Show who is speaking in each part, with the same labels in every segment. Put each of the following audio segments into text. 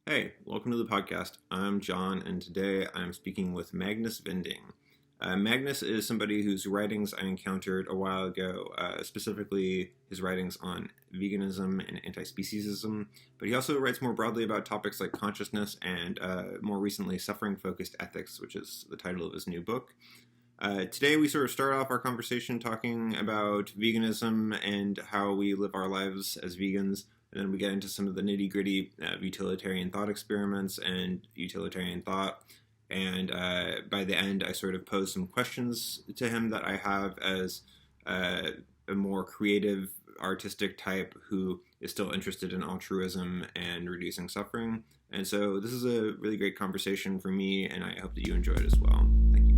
Speaker 1: Hey, welcome to the podcast. I'm John, and today I'm speaking with Magnus Vinding. Magnus is somebody whose writings I encountered a while ago, specifically his writings on veganism and antispeciesism, but he also writes more broadly about topics like consciousness and, more recently, suffering-focused ethics, which is the title of his new book. Today we sort of start off our conversation talking about veganism and how we live our lives as vegans, and then we get into some of the nitty-gritty utilitarian thought experiments and utilitarian thought. And by the end, I sort of pose some questions to him that I have as a more creative, artistic type who is still interested in altruism and reducing suffering. And so this is a really great conversation for me, and I hope that you enjoy it as well. Thank you.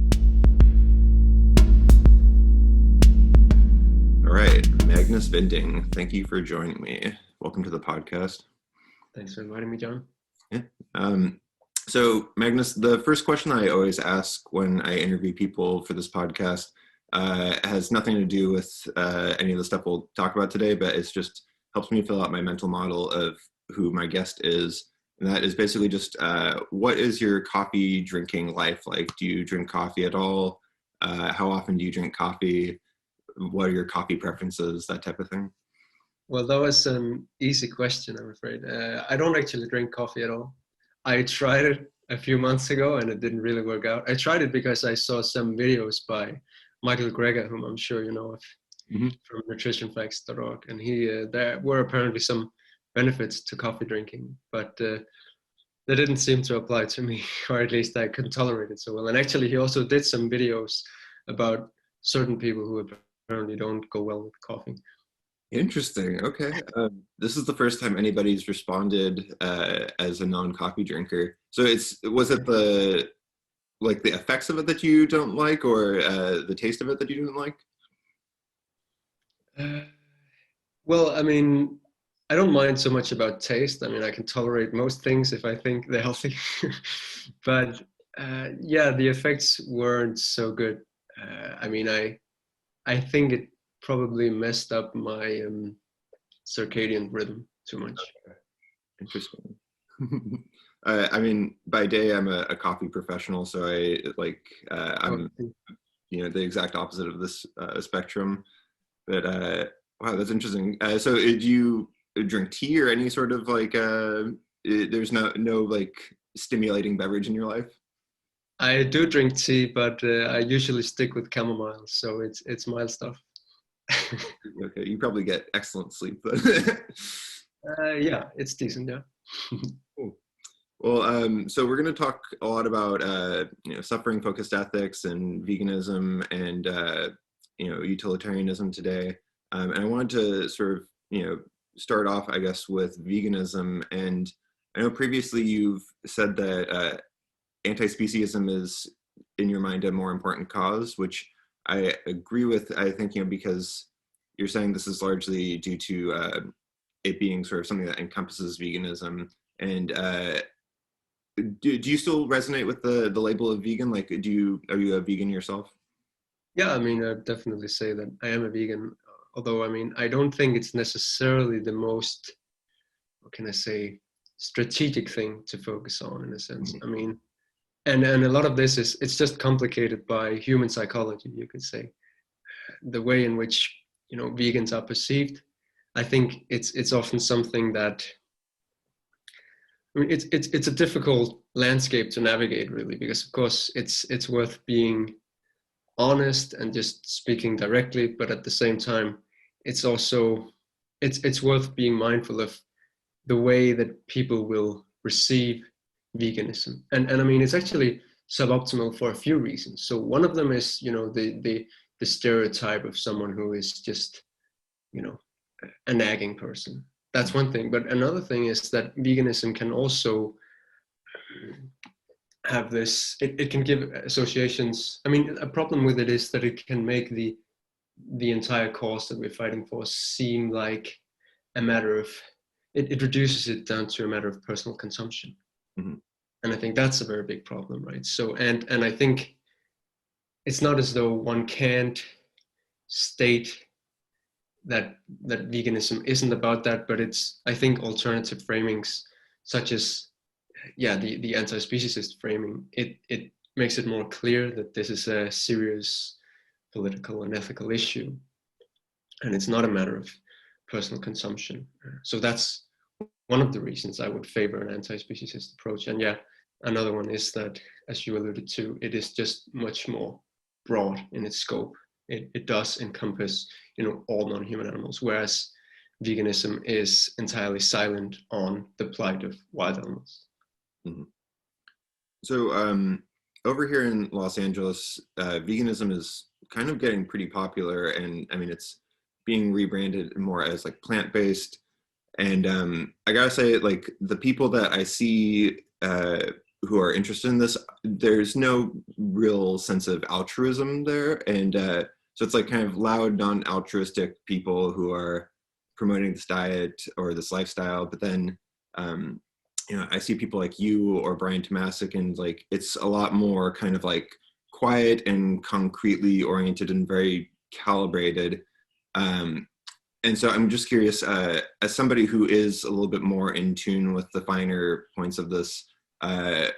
Speaker 1: All right, Magnus Vinding, thank you for joining me. Welcome to the podcast.
Speaker 2: Thanks for inviting me, John.
Speaker 1: Yeah. So, Magnus, the first question I always ask when I interview people for this podcast has nothing to do with any of the stuff we'll talk about today, but it's just helps me fill out my mental model of who my guest is. And that is basically just what is your coffee drinking life like? Do you drink coffee at all? How often do you drink coffee? What are your coffee preferences? That type of thing.
Speaker 2: Well, that was an easy question, I'm afraid. I don't actually drink coffee at all. I tried it a few months ago and it didn't really work out. I tried it because I saw some videos by Michael Gregor, whom I'm sure you know of, from nutritionfacts.org. And there were apparently some benefits to coffee drinking, but they didn't seem to apply to me, or at least I couldn't tolerate it so well. And actually, he also did some videos about certain people who apparently don't go well with coffee.
Speaker 1: Interesting. Okay. This is the first time anybody's responded as a non-coffee drinker. So was it the effects of it that you don't like, or the taste of it that you don't like?
Speaker 2: Well, I mean, I don't mind so much about taste. I mean, I can tolerate most things if I think they're healthy. But yeah, the effects weren't so good. I mean, I think it probably messed up my circadian rhythm too much.
Speaker 1: Interesting. I mean, by day I'm a coffee professional, so I'm the exact opposite of this spectrum. But wow, that's interesting. So do you drink tea or any sort of there's no like stimulating beverage in your life?
Speaker 2: I do drink tea, but I usually stick with chamomile, so it's mild stuff.
Speaker 1: Okay, you probably get excellent sleep, but
Speaker 2: yeah, it's decent. Yeah.
Speaker 1: Cool. Well, so we're going to talk a lot about suffering-focused ethics and veganism and utilitarianism today. And I wanted to sort of start off, I guess, with veganism. And I know previously you've said that antispeciesism is, in your mind, a more important cause, which I agree with. I think because you're saying this is largely due to it being sort of something that encompasses veganism. And do you still resonate with the label of vegan? Like, are you a vegan yourself?
Speaker 2: Yeah, I mean, I'd definitely say that I am a vegan. Although, I mean, I don't think it's necessarily the most, what can I say, strategic thing to focus on in a sense. I mean, and a lot of this it's just complicated by human psychology, you could say. The way in which, vegans are perceived, I think it's often something that, I mean, it's a difficult landscape to navigate, really, because of course it's worth being honest and just speaking directly, but at the same time, it's also it's worth being mindful of the way that people will receive veganism, and I mean, it's actually suboptimal for a few reasons. So one of them is, the stereotype of someone who is just, a nagging person. That's one thing. But another thing is that veganism can also have this, it can give associations. I mean, a problem with it is that it can make the entire cause that we're fighting for seem like a matter of, it reduces it down to a matter of personal consumption. Mm-hmm. And I think that's a very big problem, right? So, and I think it's not as though one can't state that veganism isn't about that, but it's, I think, alternative framings such as the anti-speciesist framing, it makes it more clear that this is a serious political and ethical issue, and it's not a matter of personal consumption. So that's one of the reasons I would favor an anti-speciesist approach. And yeah, another one is that, as you alluded to, it is just much more broad in its scope. It does encompass, all non-human animals, whereas veganism is entirely silent on the plight of wild animals.
Speaker 1: Mm-hmm. So over here in Los Angeles, veganism is kind of getting pretty popular, and I mean it's being rebranded more as like plant-based. And I gotta say, like the people that I see who are interested in this, there's no real sense of altruism there, and so it's like kind of loud, non-altruistic people who are promoting this diet or this lifestyle. But then I see people like you or Brian Tomasic, and like it's a lot more kind of like quiet and concretely oriented and very calibrated. And so I'm just curious, as somebody who is a little bit more in tune with the finer points of this, I've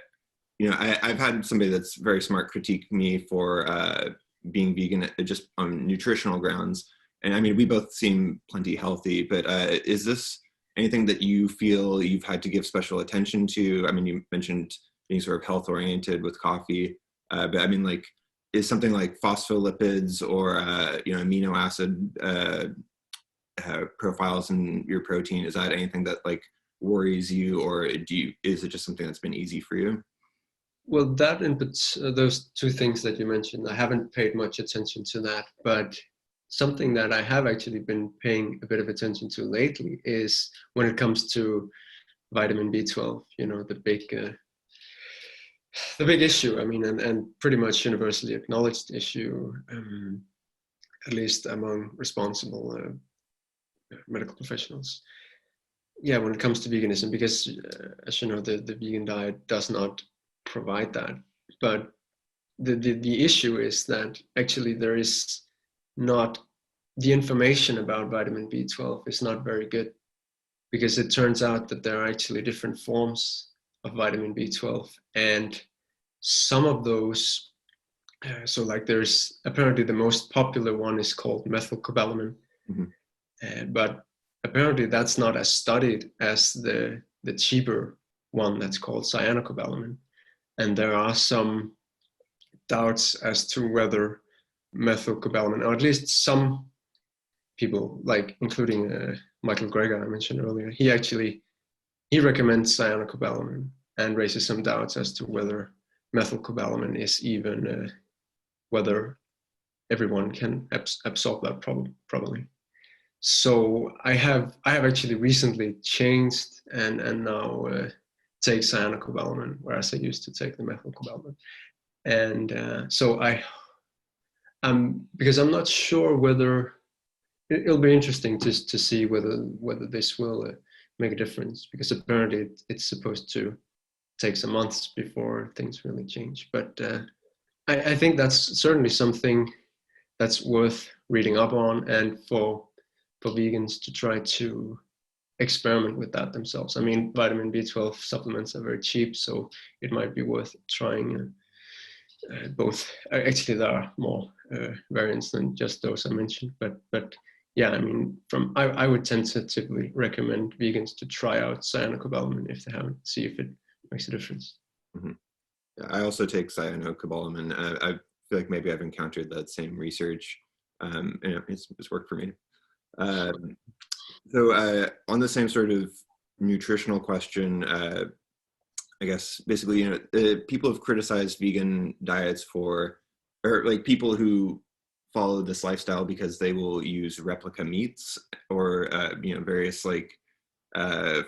Speaker 1: had somebody that's very smart critique me for being vegan just on nutritional grounds. And I mean, we both seem plenty healthy, but is this anything that you feel you've had to give special attention to? I mean, you mentioned being sort of health oriented with coffee, but I mean, like, is something like phospholipids or amino acid profiles in your protein, is that anything that like worries you, or is it just something that's been easy for you?
Speaker 2: Well, that and those two things that you mentioned, I haven't paid much attention to that, but something that I have actually been paying a bit of attention to lately is when it comes to vitamin B12, the big issue. I mean, and pretty much universally acknowledged issue, at least among responsible medical professionals. Yeah, when it comes to veganism, because as you know, the vegan diet does not provide that. But the issue is that actually there is not, the information about vitamin B12 is not very good, because it turns out that there are actually different forms of vitamin B12, and some of those, so like there's apparently the most popular one is called methylcobalamin, but apparently that's not as studied as the cheaper one that's called cyanocobalamin. And there are some doubts as to whether methylcobalamin, or at least some people, like including Michael Gregor I mentioned earlier, he recommends cyanocobalamin and raises some doubts as to whether methylcobalamin is even, whether everyone can absorb that properly. So I have actually recently changed and now take cyanocobalamin, whereas I used to take the methylcobalamin. And so because I'm not sure whether it'll be interesting to see whether this will make a difference, because apparently it's supposed to take some months before things really change. But I think that's certainly something that's worth reading up on, and for vegans to try to experiment with that themselves. I mean, vitamin B12 supplements are very cheap, so it might be worth trying both. Actually, there are more variants than just those I mentioned, but yeah, I mean, I would tentatively recommend vegans to try out cyanocobalamin if they haven't, see if it makes a difference.
Speaker 1: Mm-hmm. Yeah, I also take cyanocobalamin. I feel like maybe I've encountered that same research. It's worked for me. So on the same sort of nutritional question, I guess basically, people have criticized vegan diets or like people who follow this lifestyle because they will use replica meats or various like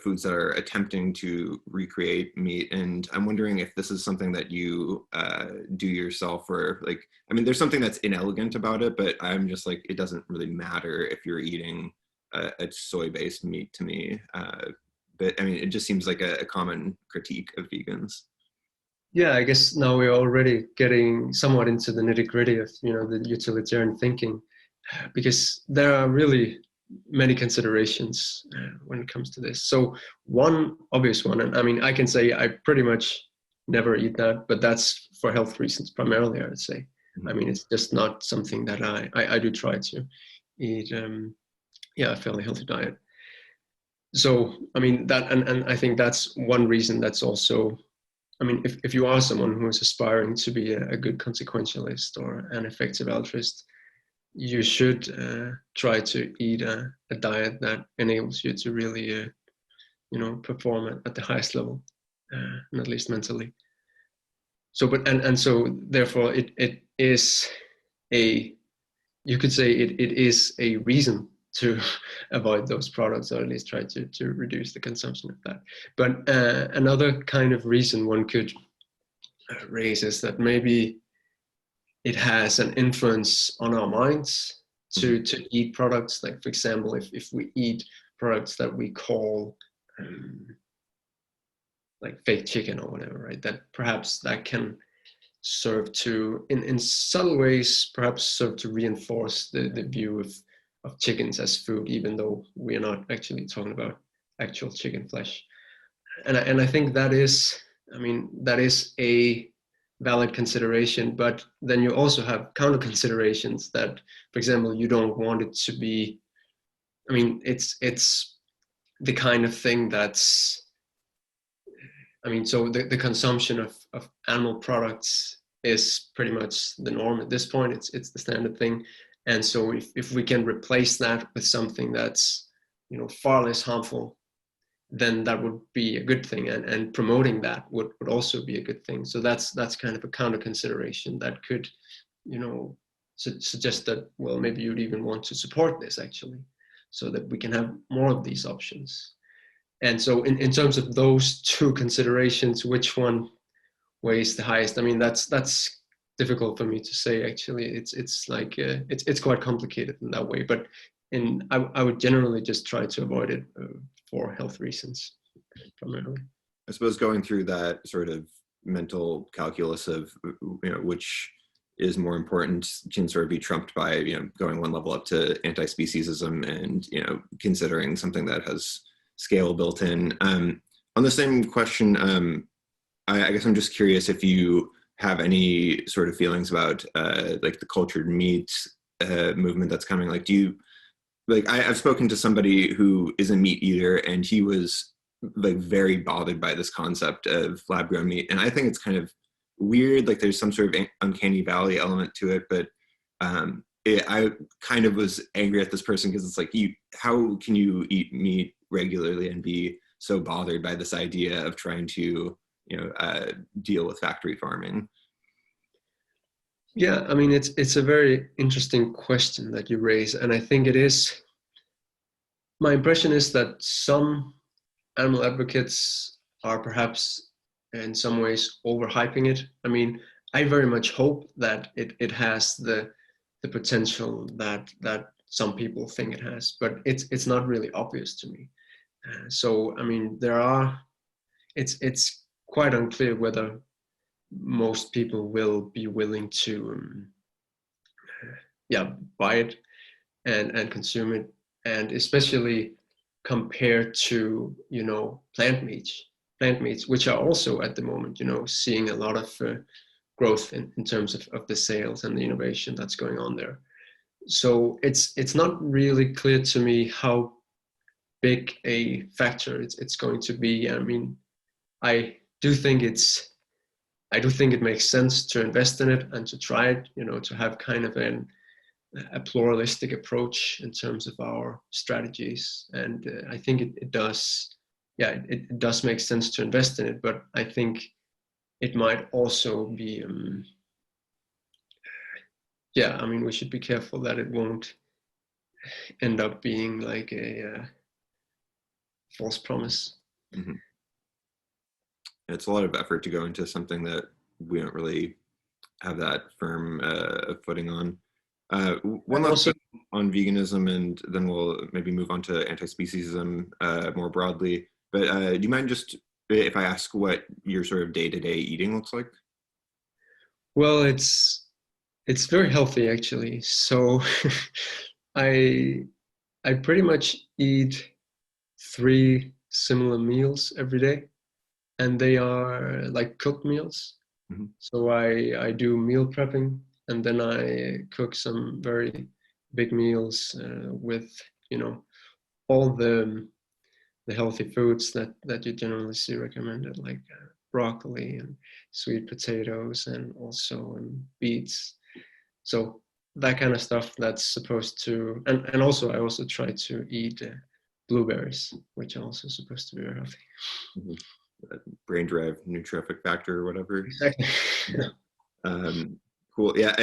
Speaker 1: foods that are attempting to recreate meat. And I'm wondering if this is something that you do yourself, or like, I mean, there's something that's inelegant about it, but I'm just like, it doesn't really matter if you're eating a soy-based meat to me. But I mean, it just seems like a common critique of vegans.
Speaker 2: Yeah, I guess now we're already getting somewhat into the nitty-gritty of the utilitarian thinking, because there are really many considerations when it comes to this. So one obvious one, and I mean, I can say I pretty much never eat that, but that's for health reasons primarily, I would say. I mean, it's just not something that I do try to eat, a fairly healthy diet. So, I mean, and I think that's one reason. That's also, I mean, if you are someone who is aspiring to be a good consequentialist or an effective altruist, you should try to eat a diet that enables you to really, perform at the highest level, and at least mentally. So, but and so therefore, it is a, you could say it is a reason to avoid those products, or at least try to reduce the consumption of that. But another kind of reason one could raise is that maybe it has an influence on our minds to eat products. Like, for example, if we eat products that we call like fake chicken or whatever, right? That perhaps that can serve to, in subtle ways, perhaps serve to reinforce the view of chickens as food, even though we are not actually talking about actual chicken flesh. And I think that is, I mean, that is a valid consideration, but then you also have counter considerations that, for example, you don't want it to be, I mean, it's the kind of thing that's, I mean, so the consumption of animal products is pretty much the norm at this point. It's the standard thing. And so if we can replace that with something that's, far less harmful, then that would be a good thing. And promoting that would also be a good thing. So that's kind of a counter consideration that could, suggest that, well, maybe you'd even want to support this actually, so that we can have more of these options. And so in terms of those two considerations, which one weighs the highest? I mean, that's difficult for me to say actually. It's like it's quite complicated in that way, but I would generally just try to avoid it for health reasons primarily.
Speaker 1: I suppose going through that sort of mental calculus of which is more important can sort of be trumped by going one level up to antispeciesism and considering something that has scale built in. On the same question, I guess I'm just curious if you have any sort of feelings about like the cultured meat movement that's coming. Like, do you like? I've spoken to somebody who is a meat eater, and he was like very bothered by this concept of lab-grown meat, and I think it's kind of weird. Like, there's some sort of uncanny valley element to it, but I kind of was angry at this person because it's like, how can you eat meat regularly and be so bothered by this idea of trying to deal with factory farming?
Speaker 2: Yeah, I mean, it's a very interesting question that you raise, and I think it is. My impression is that some animal advocates are perhaps in some ways overhyping it. I mean, I very much hope that it has the potential that some people think it has, but it's not really obvious to me. So I mean, it's quite unclear whether most people will be willing to buy it and consume it, and especially compared to plant meats, which are also at the moment seeing a lot of growth in terms of the sales and the innovation that's going on there. So it's not really clear to me how big a factor it's going to be. I mean, I do think it makes sense to invest in it and to try it, to have kind of a pluralistic approach in terms of our strategies. And I think it does, it does make sense to invest in it, but I think it might also be, I mean, we should be careful that it won't end up being like a false promise.
Speaker 1: Mm-hmm. It's a lot of effort to go into something that we don't really have that firm footing on. One last thing on veganism, and then we'll maybe move on to antispeciesism more broadly. But do you mind just if I ask what your sort of day-to-day eating looks like?
Speaker 2: Well, it's very healthy actually. So I I pretty much eat 3 similar meals every day, and they are like cooked meals.
Speaker 1: Mm-hmm.
Speaker 2: So I do meal prepping, and then I cook some very big meals with, you know, all the healthy foods that you generally see recommended, like broccoli and sweet potatoes, and also beets. So that kind of stuff that's supposed to, and also I also try to eat blueberries, which are also supposed to be very healthy.
Speaker 1: Mm-hmm. Brain-derived nutrific factor or whatever.
Speaker 2: Exactly.
Speaker 1: Yeah. Cool. Yeah,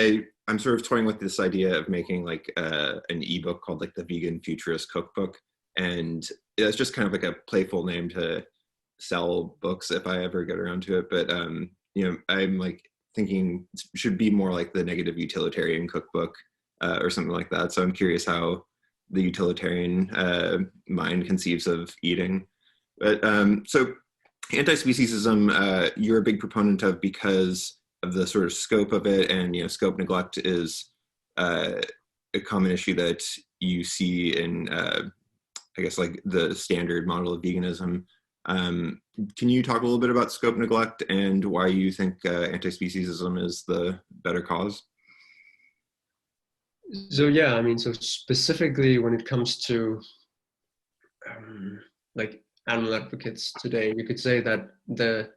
Speaker 1: I'm sort of toying with this idea of making like an ebook called like the Vegan Futurist Cookbook, and it's just kind of like a playful name to sell books if I ever get around to it. But you know, I'm like thinking it should be more like the negative utilitarian cookbook or something like that. So I'm curious how the utilitarian mind conceives of eating. But so antispeciesism, you're a big proponent of because of the sort of scope of it, and you know, scope neglect is uh, a common issue that you see in, I guess, like the standard model of veganism. Um, can you talk a little bit about scope neglect and why you think antispeciesism is the better cause?
Speaker 2: So yeah, I mean, so specifically when it comes to like animal advocates today, you could say that the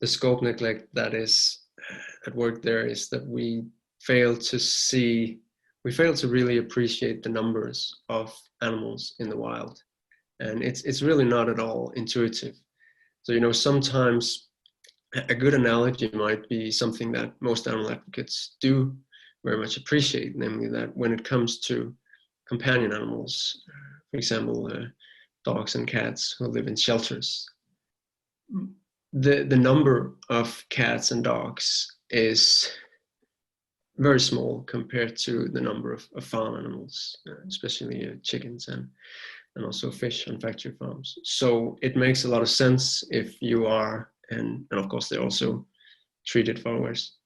Speaker 2: scope neglect that is at work there is that fail to see, we fail to really appreciate the numbers of animals in the wild, and it's really not at all intuitive. So, you know, sometimes a good analogy might be something that most animal advocates do very much appreciate, namely that when it comes to companion animals, for example, dogs and cats who live in shelters, the number of cats and dogs is very small compared to the number of farm animals, especially chickens and also fish on factory farms. So it makes a lot of sense if you are, and of course they're also treated farmers,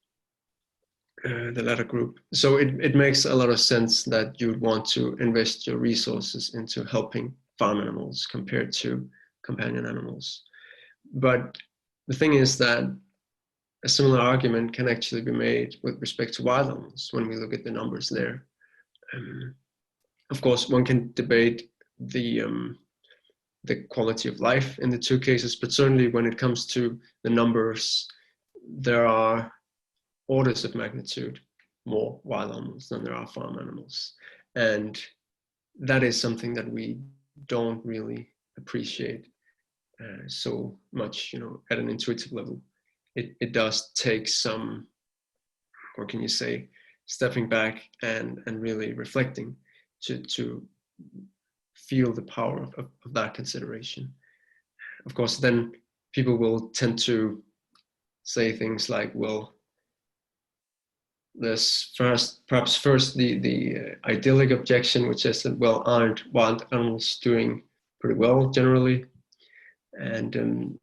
Speaker 2: the latter group. So it makes a lot of sense that you would want to invest your resources into helping farm animals compared to companion animals. But the thing is that a similar argument can actually be made with respect to wild animals when we look at the numbers there. Of course, one can debate the quality of life in the two cases, but certainly when it comes to the numbers, there are orders of magnitude more wild animals than there are farm animals. And that is something that we don't really appreciate so much, you know, at an intuitive level. It does take some, what can you say, stepping back and really reflecting to feel the power of that consideration. Of course, then people will tend to say things like, well, there's perhaps first the idyllic objection, which is that, well, aren't wild animals doing pretty well generally? And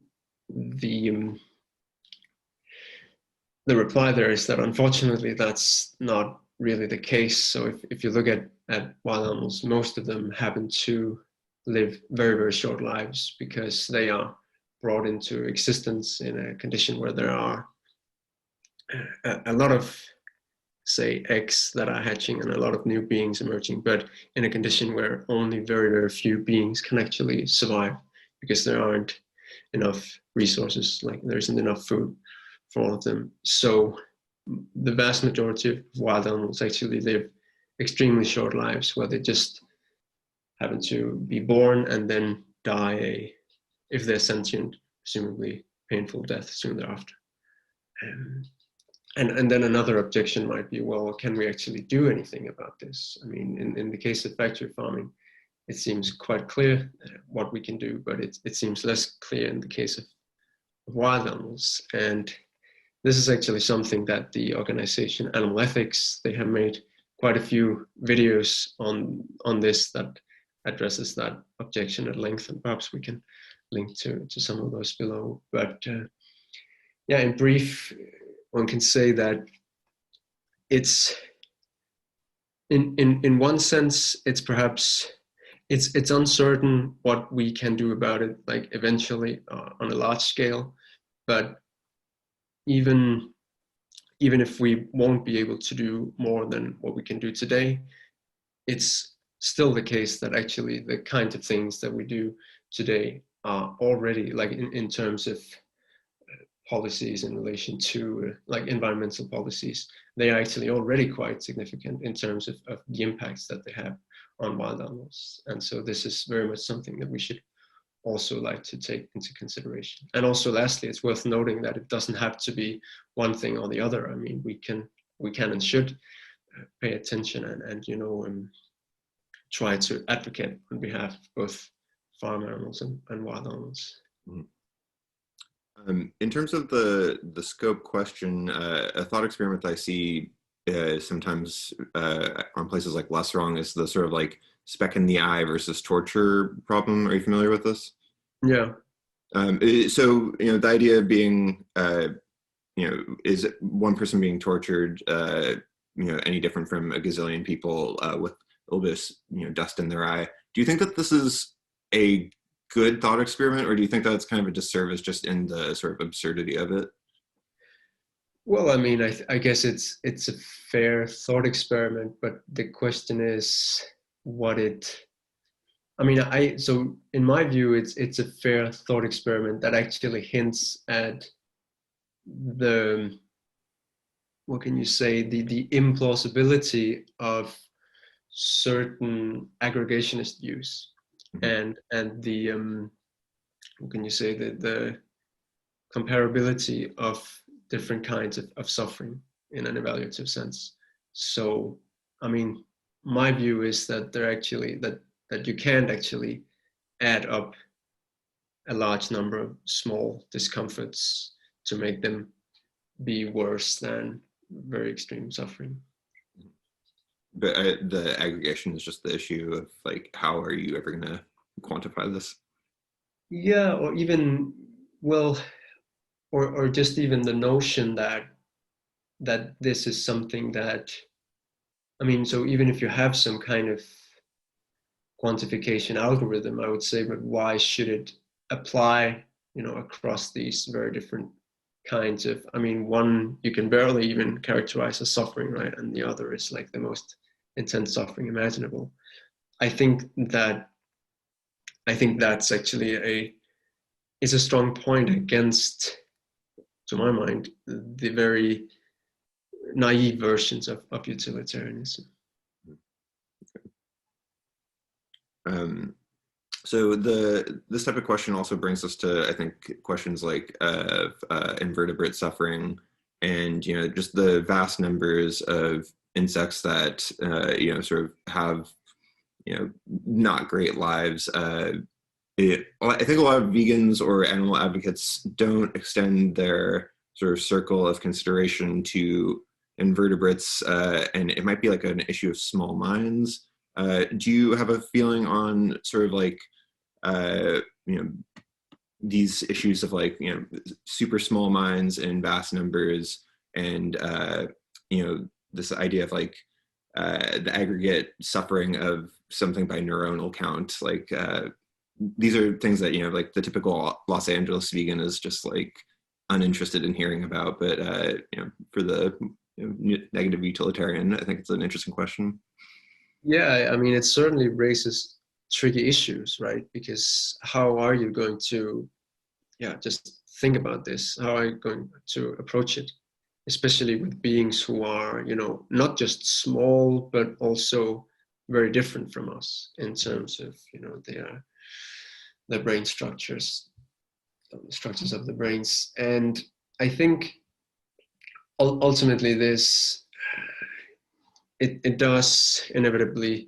Speaker 2: the reply there is that unfortunately that's not really the case. So if you look at wild animals, most of them happen to live very, very short lives because they are brought into existence in a condition where there are a lot of, say, eggs that are hatching and a lot of new beings emerging, but in a condition where only very, very few beings can actually survive because there aren't enough resources, like there isn't enough food for all of them. So the vast majority of wild animals actually live extremely short lives where they just happen to be born and then die if they're sentient, presumably painful death soon thereafter. And then another objection might be, well, can we actually do anything about this? I mean, in the case of factory farming, it seems quite clear what we can do, but it seems less clear in the case of wild animals. And this is actually something that the organization Animal Ethics, they have made quite a few videos on this that addresses that objection at length, and perhaps we can link to some of those below. But yeah, in brief, one can say that it's in one sense, it's perhaps it's uncertain what we can do about it, like eventually on a large scale. But even if we won't be able to do more than what we can do today, it's still the case that actually the kinds of things that we do today are already, like in terms of policies in relation to like environmental policies, they are actually already quite significant in terms of the impacts that they have on wild animals. And so this is very much something that we should also like to take into consideration. And also lastly, it's worth noting that it doesn't have to be one thing or the other. I mean, we can and should pay attention and try to advocate on behalf of both farm animals and wild animals.
Speaker 1: Mhm. In terms of the scope question, a thought experiment I see sometimes on places like Less Wrong is the sort of like speck in the eye versus torture problem. Are you familiar with this?
Speaker 2: Yeah.
Speaker 1: So the idea being, is one person being tortured, any different from a gazillion people with a little bit of dust in their eye? Do you think that this is a good thought experiment, or do you think that it's kind of a disservice just in the sort of absurdity of it?
Speaker 2: Well, I mean, I guess it's a fair thought experiment, but the question is what it. I mean, so in my view, it's a fair thought experiment that actually hints at the, what can you say, the implausibility of certain aggregationist views,
Speaker 1: Mm-hmm.
Speaker 2: and the what can you say, the comparability of different kinds of suffering in an evaluative sense. So, I mean, my view is that there actually that you can't actually add up a large number of small discomforts to make them be worse than very extreme suffering.
Speaker 1: But the aggregation is just the issue of like, how are you ever going to quantify this?
Speaker 2: Yeah, or even, well, or just even the notion that this is something that, I mean, so even if you have some kind of quantification algorithm, I would say, but why should it apply, across these very different kinds of, I mean, one you can barely even characterize as suffering, right? And the other is like the most intense suffering imaginable. I think that, that's actually is a strong point against, to my mind, the very naive versions of utilitarianism.
Speaker 1: Um, so this type of question also brings us to, I think, questions like invertebrate suffering, and just the vast numbers of insects that sort of have not great lives. I think a lot of vegans or animal advocates don't extend their sort of circle of consideration to invertebrates, and it might be like an issue of small minds. Do you have a feeling on sort of like uh, you know these issues of like super small minds and vast numbers, and this idea of like the aggregate suffering of something by neuronal count, like these are things that like the typical Los Angeles vegan is just like uninterested in hearing about, but for the negative utilitarian, I think it's an interesting question.
Speaker 2: Yeah, I mean, it certainly raises tricky issues, right? Because how are you going to, yeah, just think about this? How are you going to approach it? Especially with beings who are, not just small, but also very different from us in terms of, their brain structures of the brains. And I think ultimately this, it does inevitably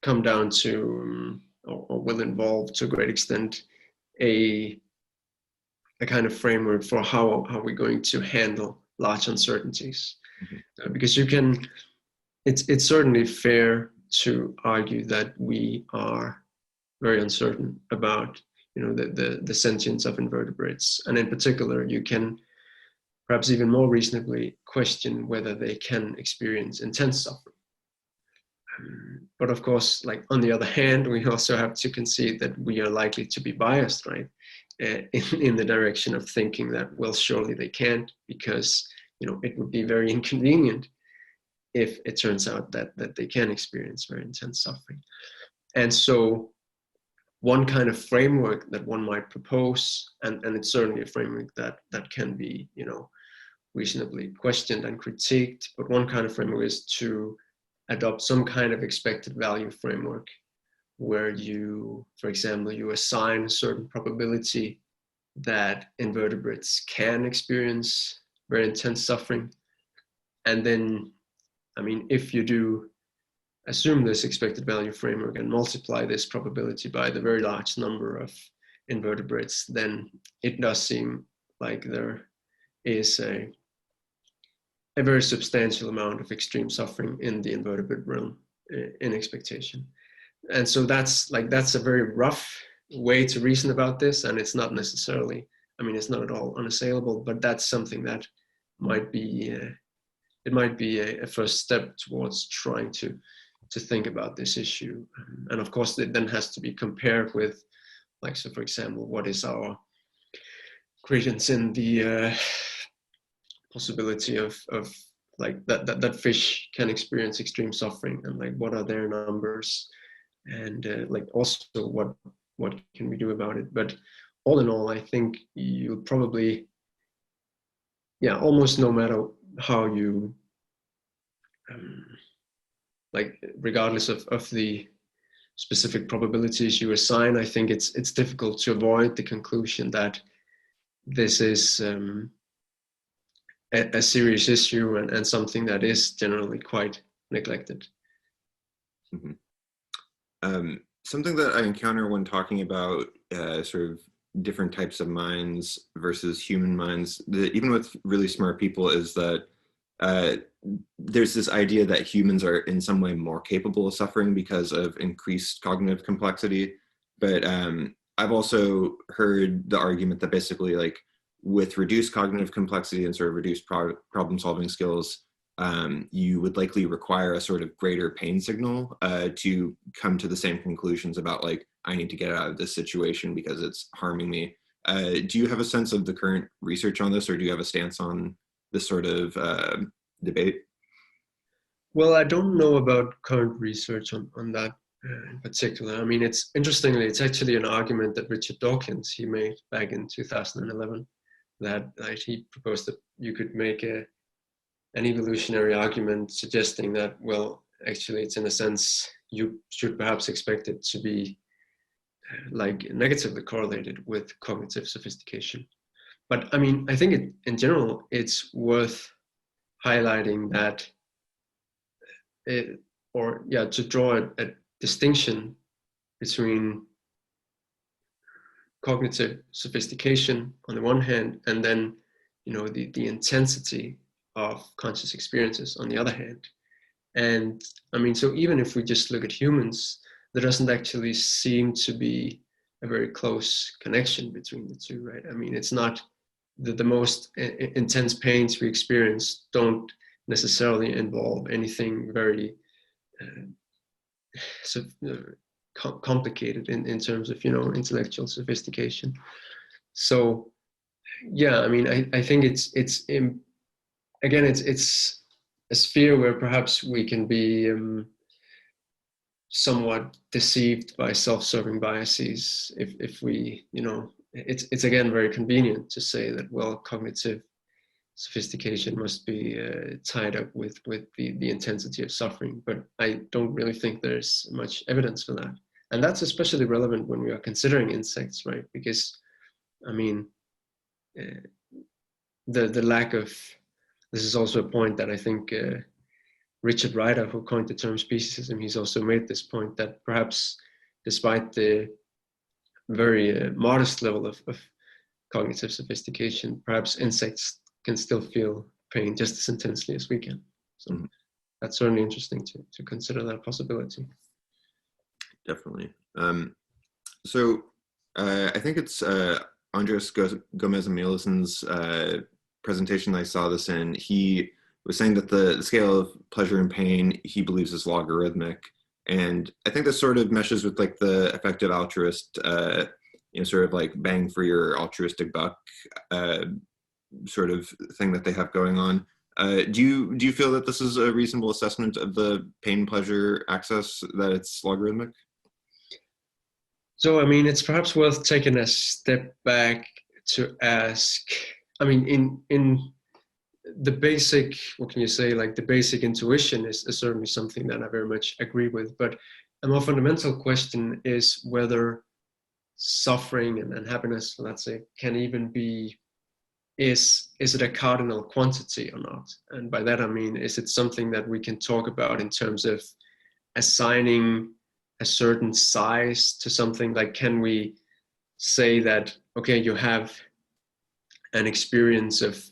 Speaker 2: come down to, or will involve to a great extent, a kind of framework for how we're going to handle large uncertainties. Because it's certainly fair to argue that we are very uncertain about the sentience of invertebrates, and in particular you can perhaps even more reasonably question whether they can experience intense suffering. But of course, like on the other hand, we also have to concede that we are likely to be biased, right, in the direction of thinking that, well, surely they can't, because it would be very inconvenient if it turns out that they can experience very intense suffering. And so one kind of framework that one might propose, and it's certainly a framework that can be reasonably questioned and critiqued, but one kind of framework is to adopt some kind of expected value framework where you, for example, you assign a certain probability that invertebrates can experience very intense suffering. And then, if you do assume this expected value framework and multiply this probability by the very large number of invertebrates, then it does seem like there is a very substantial amount of extreme suffering in the invertebrate realm in expectation. And so that's a very rough way to reason about this, and it's not necessarily, it's not at all unassailable, but that's something that might be a first step towards trying to think about this issue. And of course, it then has to be compared with, so for example, what is our credence in the possibility of like that fish can experience extreme suffering, and what are their numbers, and also what can we do about it. But all in all, I think you'll probably, almost no matter how you regardless of the specific probabilities you assign, I think it's difficult to avoid the conclusion that this is a serious issue and something that is generally quite neglected.
Speaker 1: Mm-hmm. Something that I encounter when talking about sort of different types of minds versus human minds, even with really smart people, is that there's this idea that humans are in some way more capable of suffering because of increased cognitive complexity. But I've also heard the argument that basically, like, with reduced cognitive complexity and sort of reduced problem solving skills, you would likely require a sort of greater pain signal to come to the same conclusions about, like, I need to get out of this situation because it's harming me. Do you have a sense of the current research on this, or do you have a stance on this sort of debate?
Speaker 2: Well, I don't know about current research on that in particular. It's interestingly, it's actually an argument that Richard Dawkins, he made back in 2011, that he proposed that you could make an evolutionary argument suggesting that, well, actually it's in a sense you should perhaps expect it to be negatively correlated with cognitive sophistication. But I think in general it's worth highlighting that to draw a distinction between cognitive sophistication on the one hand, and then the intensity of conscious experiences on the other hand. And so even if we just look at humans, there doesn't actually seem to be a very close connection between the two, right? It's not the most intense pains we experience don't necessarily involve anything very complicated in terms of intellectual sophistication. So I think it's again it's a sphere where perhaps we can be somewhat deceived by self-serving biases if we it's again very convenient to say that, well, cognitive sophistication must be tied up with the intensity of suffering, but I don't really think there's much evidence for that. And that's especially relevant when we are considering insects, right? Because the lack of, this is also a point that I think Richard Ryder, who coined the term speciesism, he's also made this point that perhaps despite the very modest level of cognitive sophistication, perhaps insects can still feel pain just as intensely as we can. So that's certainly interesting to consider that possibility.
Speaker 1: Definitely. So I think it's Andres Gomez Amelison's presentation I saw this in. He was saying that the scale of pleasure and pain he believes is logarithmic, and I think this sort of meshes with like the effective altruist, sort of like bang for your altruistic buck uh, sort of thing that they have going on. Do you feel that this is a reasonable assessment of the pain pleasure axis, that it's logarithmic?
Speaker 2: So, I mean, it's perhaps worth taking a step back to ask. I mean, in the basic, what can you say? Like the basic intuition is certainly something that I very much agree with. But a more fundamental question is whether suffering and happiness, let's say, can even be, is it a cardinal quantity or not? And by that I mean, is it something that we can talk about in terms of assigning a certain size to something? Like, can we say that, okay, you have an experience of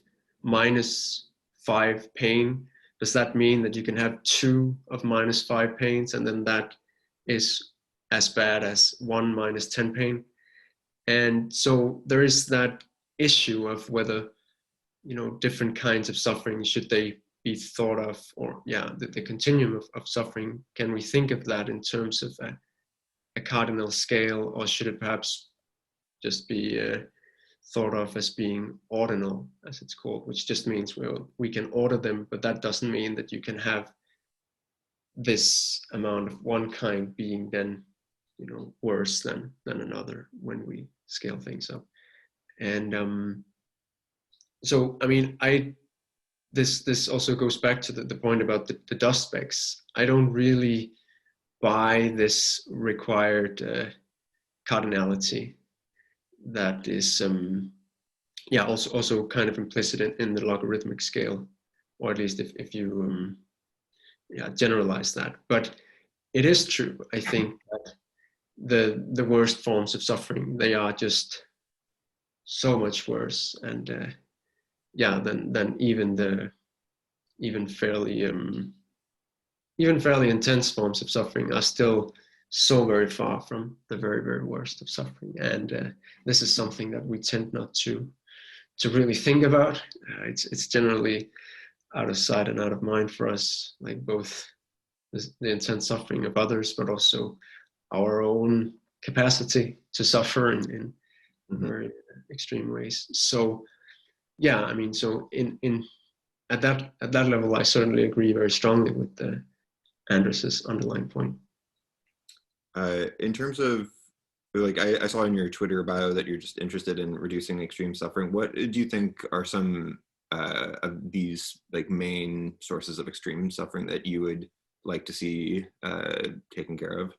Speaker 2: -5 pain? Does that mean that you can have 2 of -5 pains, and then that is as bad as 1 -10 pain? And so there is that issue of whether, different kinds of suffering, should they be thought of, or the continuum of suffering, can we think of that in terms of a cardinal scale, or should it perhaps just be thought of as being ordinal, as it's called, which just means we can order them, but that doesn't mean that you can have this amount of one kind being then, worse than another when we scale things up. And so, I mean, this also goes back to the point about the dust specks. I don't really buy this required cardinality that is also kind of implicit in the logarithmic scale, or at least if you generalize that. But it is true, I think, that the worst forms of suffering, they are just so much worse, and than even fairly intense forms of suffering are still so very far from the very, very worst of suffering. And this is something that we tend not to really think about. It's generally out of sight and out of mind for us, like both the intense suffering of others, but also our own capacity to suffer in very extreme ways. So I mean, so in at that level, I certainly agree very strongly with Andres's underlying point.
Speaker 1: In terms of, like, I saw in your Twitter bio that you're just interested in reducing extreme suffering. What do you think are some of these like main sources of extreme suffering that you would like to see taken care of?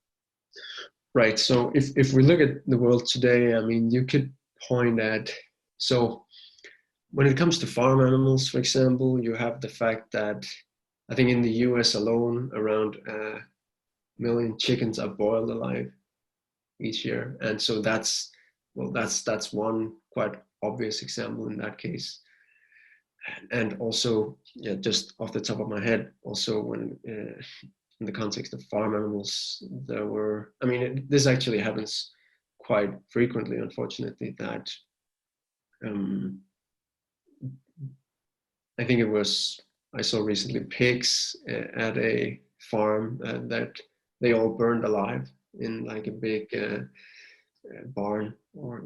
Speaker 2: Right. So if we look at the world today, I mean, you could point at, so when it comes to farm animals, for example, you have the fact that I think in the US alone, around 1 million chickens are boiled alive each year. And so that's one quite obvious example in that case. And also, just off the top of my head, also when in the context of farm animals, there were, I mean, this actually happens quite frequently, unfortunately, that I think I saw recently pigs at a farm that they all burned alive in like a big barn, or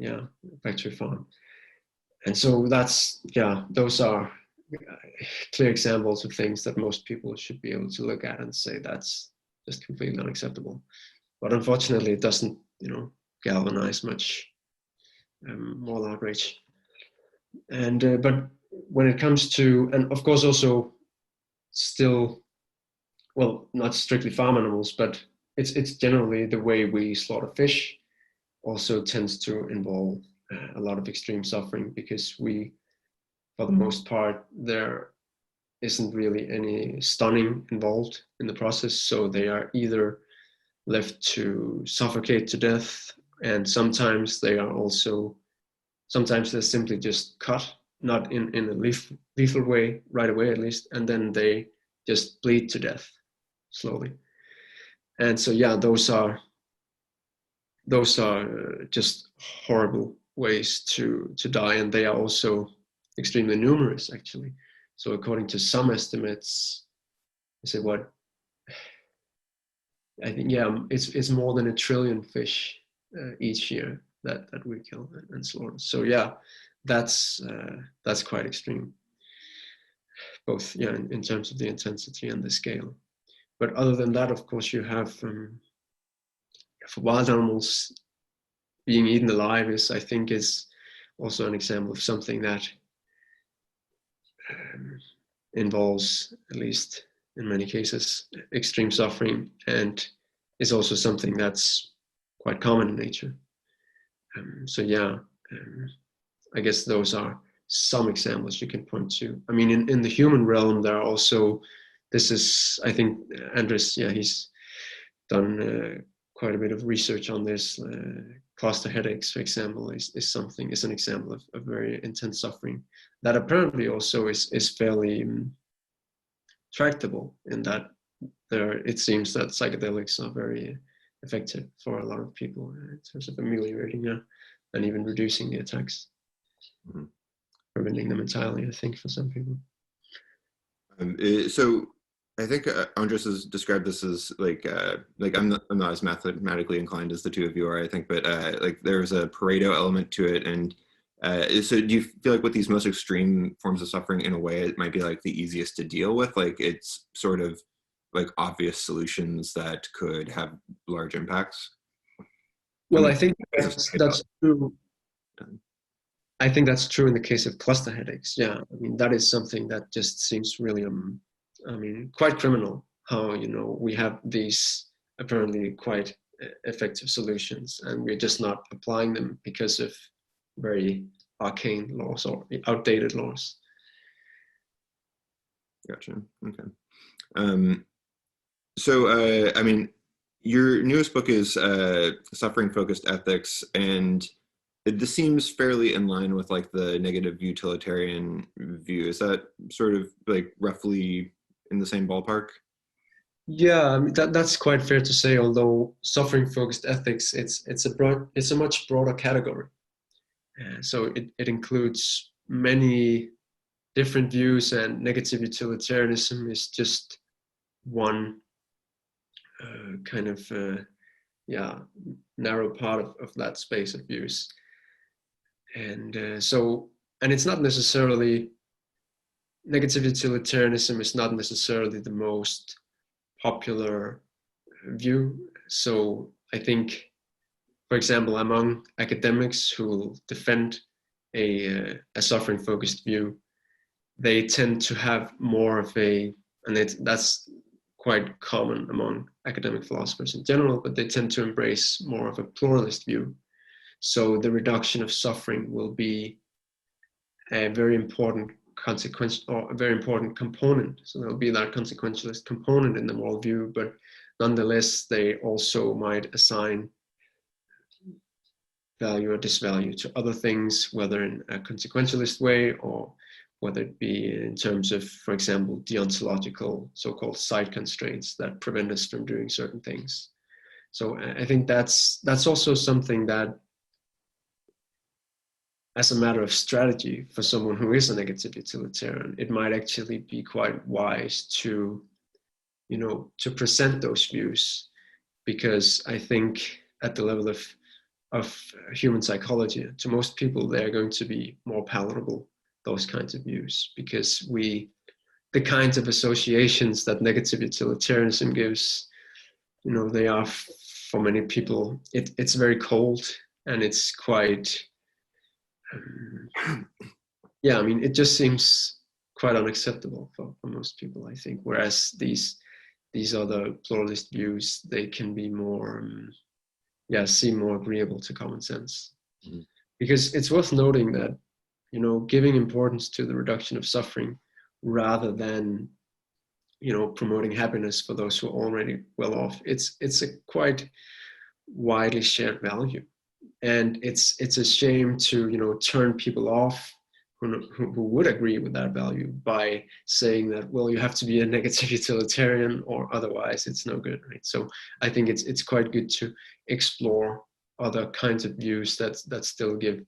Speaker 2: factory farm. And so those are clear examples of things that most people should be able to look at and say that's just completely unacceptable. But unfortunately, it doesn't, galvanize much moral outrage. And but when it comes to, and of course also still, well, not strictly farm animals, but it's generally the way we slaughter fish also tends to involve a lot of extreme suffering, because we, for the most part, there isn't really any stunning involved in the process. So they are either left to suffocate to death, and sometimes they're simply just cut, not in a lethal way right away at least, and then they just bleed to death slowly. And so those are just horrible ways to die, and they are also extremely numerous, actually. So according to some estimates, I say what I think, yeah, it's more than 1 trillion fish each year that we kill and slaughter. So yeah, that's quite extreme, both in terms of the intensity and the scale. But other than that, of course, you have for wild animals, being eaten alive I think is also an example of something that involves, at least in many cases, extreme suffering, and is also something that's quite common in nature. So yeah, I guess those are some examples you can point to. I mean, in the human realm, there are also, this is, I think, Andres, yeah, he's done quite a bit of research on this. Cluster headaches, for example, is an example of very intense suffering that apparently also is fairly tractable, in that it seems that psychedelics are very effective for a lot of people in terms of ameliorating and even reducing the attacks, preventing them entirely, I think, for some people.
Speaker 1: So I think Andres has described this as like I'm not as mathematically inclined as the two of you are, I think, but like there's a Pareto element to it. And so do you feel like with these most extreme forms of suffering, in a way, it might be like the easiest to deal with? Like it's sort of like obvious solutions that could have large impacts?
Speaker 2: Well, I think that's true. I think that's true in the case of cluster headaches. Yeah, I mean, that is something that just seems really, quite criminal. How, we have these apparently quite effective solutions, and we're just not applying them because of very arcane laws or outdated laws.
Speaker 1: Gotcha. Okay. So, I mean, your newest book is Suffering Focused Ethics, and this seems fairly in line with like the negative utilitarian view. Is that sort of like roughly in the same ballpark?
Speaker 2: Yeah, I mean, that's quite fair to say. Although suffering focused ethics, it's a much broader category. So it includes many different views, and negative utilitarianism is just one kind of narrow part of that space of views. And and it's not necessarily, negative utilitarianism is not necessarily the most popular view. So I think, for example, among academics who defend a suffering focused view, they tend to have more of and that's quite common among academic philosophers in general, but they tend to embrace more of a pluralist view. So the reduction of suffering will be a very important consequence, or a very important component. So there'll be that consequentialist component in the worldview, but nonetheless, they also might assign value or disvalue to other things, whether in a consequentialist way, or whether it be in terms of, for example, deontological so-called side constraints that prevent us from doing certain things. So I think that's also something that, as a matter of strategy for someone who is a negative utilitarian, it might actually be quite wise to, to present those views, because I think at the level of human psychology, to most people, they're going to be more palatable, those kinds of views, because the kinds of associations that negative utilitarianism gives, they are, for many people, it's very cold, and it's quite, yeah, I mean, it just seems quite unacceptable for most people, I think. Whereas these other pluralist views, they can be more, seem more agreeable to common sense. Mm-hmm. Because it's worth noting that, giving importance to the reduction of suffering rather than, promoting happiness for those who are already well off, it's a quite widely shared value. And it's a shame to, turn people off who would agree with that value by saying that, well, you have to be a negative utilitarian or otherwise it's no good, right? So I think it's quite good to explore other kinds of views that still give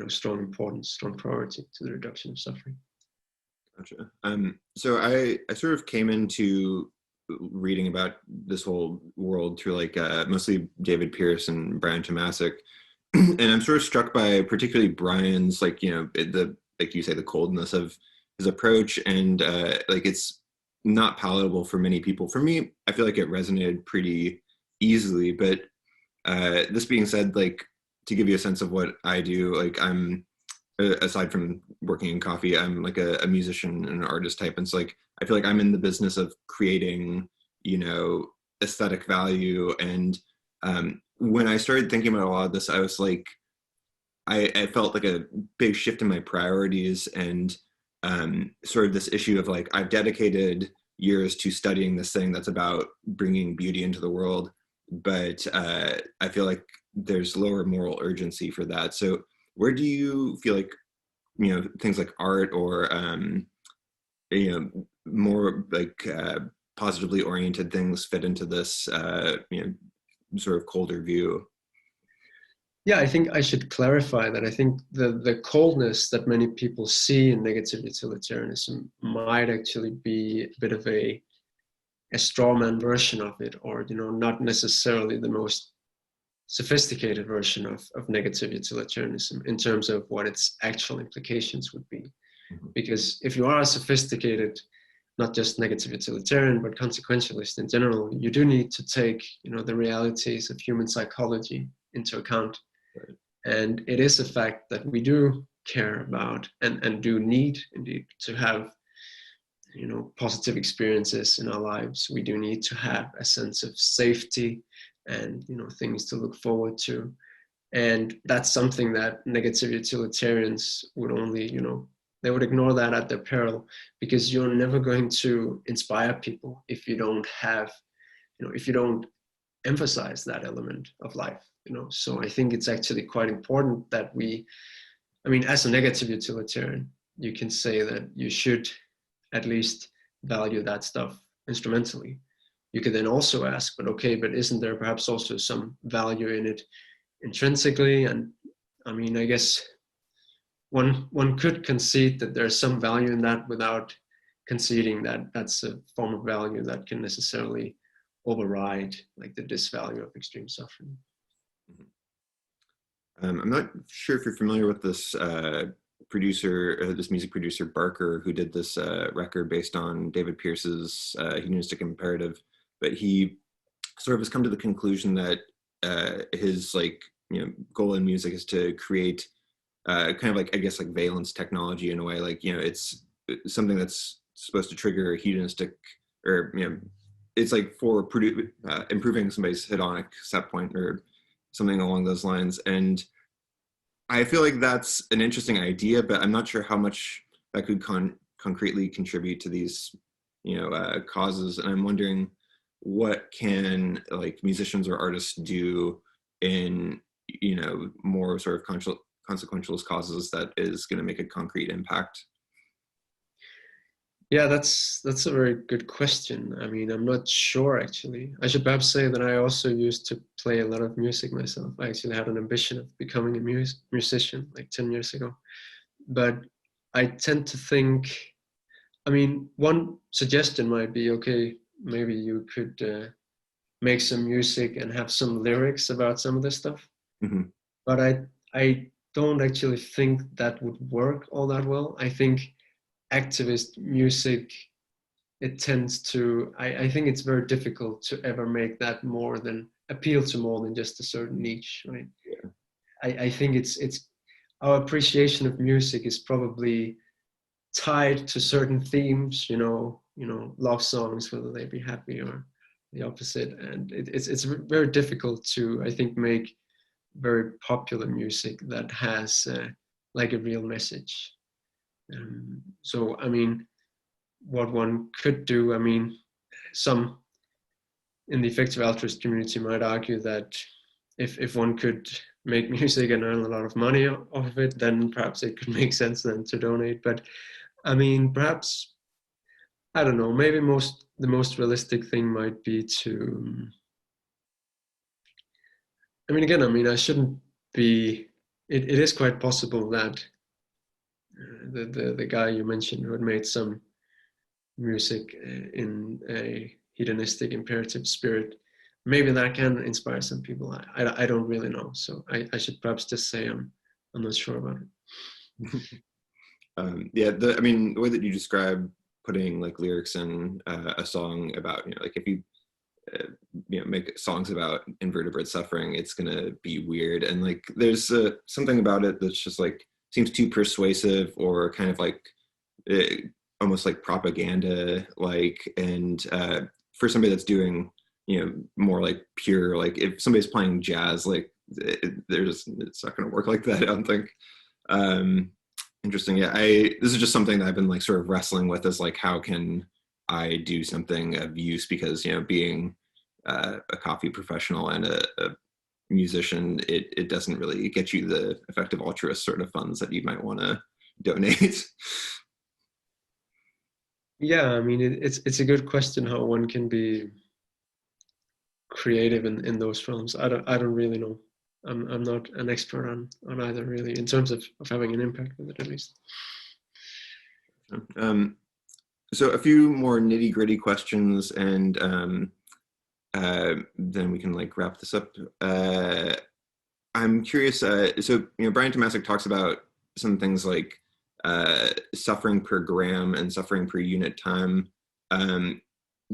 Speaker 2: strong importance, strong priority to the reduction of suffering.
Speaker 1: Gotcha. So I sort of came into reading about this whole world through like mostly David Pierce and Brian Tomasic, and I'm sort of struck by particularly Brian's like the like you say the coldness of his approach, and like it's not palatable for many people. For me, I feel like it resonated pretty easily. But this being said, like to give you a sense of what I do, like I'm aside from working in coffee, I'm like a musician and an artist type. And so like, I feel like I'm in the business of creating, you know, aesthetic value. And when I started thinking about a lot of this, I was like, I felt like a big shift in my priorities and sort of this issue of like, I've dedicated years to studying this thing that's about bringing beauty into the world. But I feel like there's lower moral urgency for that. So where do you feel like things like art or more like positively oriented things fit into this sort of colder view?
Speaker 2: Yeah, I think I should clarify that I think the coldness that many people see in negative utilitarianism might actually be a bit of a straw man version of it, or not necessarily the most sophisticated version of negative utilitarianism in terms of what its actual implications would be.
Speaker 1: Mm-hmm.
Speaker 2: Because if you are a sophisticated, not just negative utilitarian, but consequentialist in general, you do need to take the realities of human psychology into account.
Speaker 1: Right.
Speaker 2: And it is a fact that we do care about and do need indeed to have positive experiences in our lives. We do need to have a sense of safety and things to look forward to, and that's something that negative utilitarians would only they would ignore that at their peril, because you're never going to inspire people if you don't have if you don't emphasize that element of life. So I think it's actually quite important that as a negative utilitarian, you can say that you should at least value that stuff instrumentally. You could then also ask, but isn't there perhaps also some value in it intrinsically? And I guess one could concede that there's some value in that without conceding that that's a form of value that can necessarily override like the disvalue of extreme suffering.
Speaker 1: I'm not sure if you're familiar with this this music producer Barker, who did this record based on David Pierce's hedonistic imperative, but he sort of has come to the conclusion that his goal in music is to create kind of like, I guess, like valence technology in a way, like it's something that's supposed to trigger a hedonistic, or it's like for improving somebody's hedonic set point or something along those lines. And I feel like that's an interesting idea, but I'm not sure how much that could concretely contribute to these, causes. And I'm wondering, what can like musicians or artists do in, more sort of consequentialist causes that is going to make a concrete impact?
Speaker 2: Yeah, that's a very good question. I'm not sure actually. I should perhaps say that I also used to play a lot of music myself. I actually had an ambition of becoming a musician like 10 years ago. But I tend to think, one suggestion might be, okay, maybe you could make some music and have some lyrics about some of this stuff.
Speaker 1: Mm-hmm.
Speaker 2: But I don't actually think that would work all that well. I think activist music, it tends to, I think it's very difficult to ever make that appeal to more than just a certain niche, right?
Speaker 1: Yeah.
Speaker 2: I think it's our appreciation of music is probably tied to certain themes, love songs, whether they be happy or the opposite. And it's very difficult to, I think, make very popular music that has like a real message. So, what one could do, some in the effective altruist community might argue that if one could make music and earn a lot of money off of it, then perhaps it could make sense then to donate. But perhaps, I don't know, maybe the most realistic thing might be to, again, I shouldn't be, it is quite possible that the guy you mentioned who had made some music in a hedonistic imperative spirit, maybe that can inspire some people. I don't really know, so I should perhaps just say I'm not sure about it.
Speaker 1: Yeah, the way that you describe putting like lyrics in a song about, like if you make songs about invertebrate suffering, it's gonna be weird, and like there's something about it that's just like seems too persuasive, or kind of like uh, almost like propaganda like, and for somebody that's doing more like pure, like if somebody's playing jazz, like it's not going to work like that, I don't think. um Interesting. Yeah, this is just something that I've been like sort of wrestling with, is like how can I do something of use, because being a coffee professional and a musician, it doesn't really get you the effective altruist sort of funds that you might want to donate.
Speaker 2: Yeah, I mean, it's a good question how one can be creative in those films. I don't really know. I'm not an expert on either, really, in terms of having an impact with it, at least.
Speaker 1: um, so a few more nitty gritty questions, and then we can like wrap this up. I'm curious. So Brian Tomasic talks about some things like suffering per gram and suffering per unit time. Um,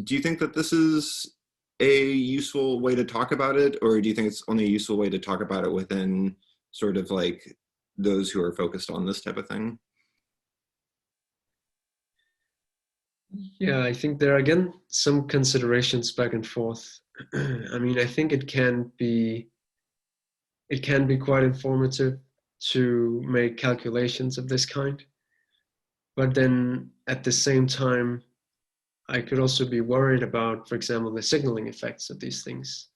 Speaker 1: do you think that this is a useful way to talk about it, or do you think it's only a useful way to talk about it within sort of like those who are focused on this type of thing?
Speaker 2: Yeah, I think there are again some considerations back and forth. I mean, I think it can be quite informative to make calculations of this kind, but then at the same time, I could also be worried about, for example, the signaling effects of these things.